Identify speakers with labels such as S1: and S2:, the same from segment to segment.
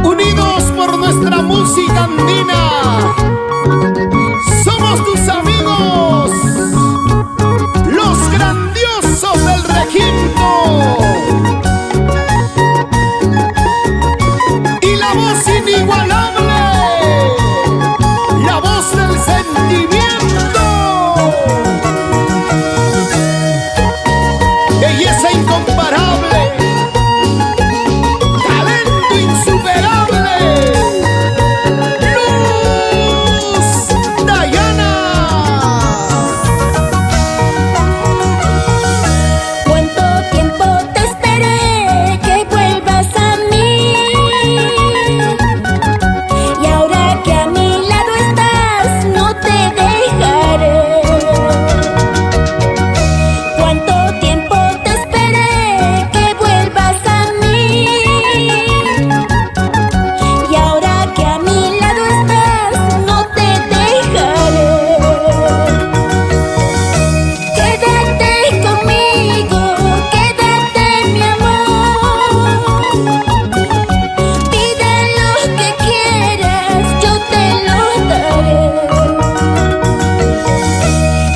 S1: Unidos por nuestra música andina, somos tus amigos, los grandiosos del requinto. Y la voz inigualable, la voz del sentimiento. Belleza incomparable, talento insuperable, Luz Dayana.
S2: ¿Cuánto tiempo te esperé que vuelvas a mí? Y ahora que a mi lado estás, no te dejaré. ¿Cuánto tiempo te esperé que vuelvas a mí? Y ahora que a mi lado estás, no te dejaré. Quédate conmigo, quédate mi amor. Pide lo que quieras, yo te lo daré.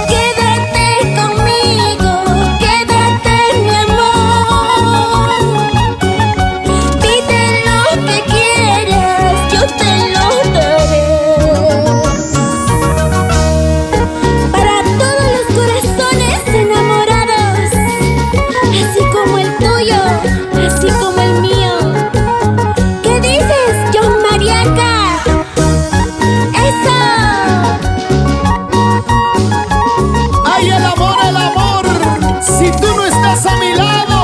S2: Quédate conmigo, quédate mi amor. Pide lo que quieras, yo te lo daré. Para todos los corazones enamorados, así como el tuyo, así como el mío. ¿Qué dices, John Mariaca? ¡Eso!
S1: Ay, el amor, si tú no estás a mi lado,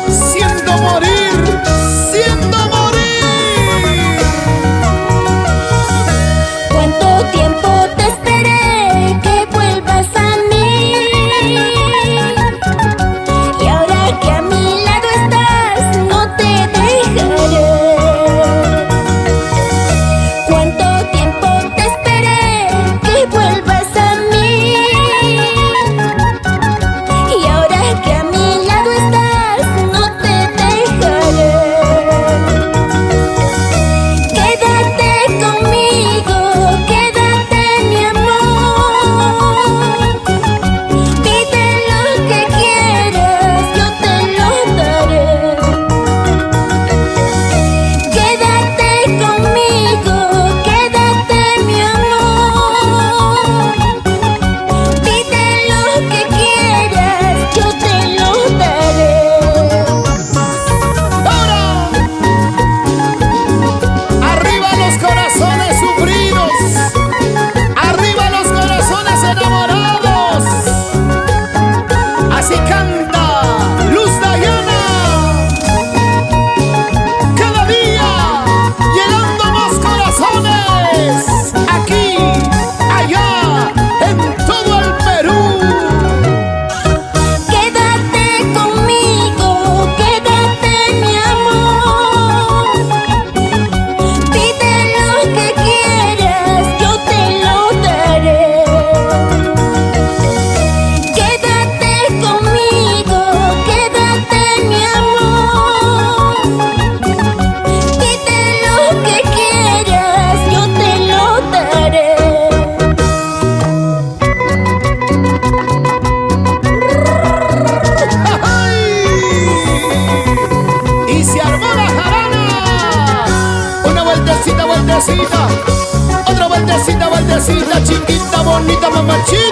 S1: siento morir, siento morir.
S2: ¿Cuánto tiempo te esperé que vuelvas a mí? Y ahora que a mi lado estás, no te dejaré. ¿Cuánto tiempo te esperé que vuelvas a mí? Y ahora que a mi lado estás, no te dejaré. Quédate conmigo, quédate mi amor. Pide lo que quieras, yo te lo daré. Quédate conmigo, quédate mi amor. Pide lo que quieras, yo te lo daré.
S1: Ahora, arriba los corazones sufridos, arriba los corazones enamorados. Así canta Luz Dayana. Cada día llenando más corazones, aquí, allá, en todo el Perú.
S2: Quédate conmigo, quédate mi amor. Pide lo que quieras, yo te lo daré. Quédate conmigo, quédate mi amor. Pide lo que quieras, yo te lo daré.
S1: Y se armó la jarana. Una vueltecita, vueltecita. Otra vueltecita, vueltecita. Chiquita, bonita, mamachita.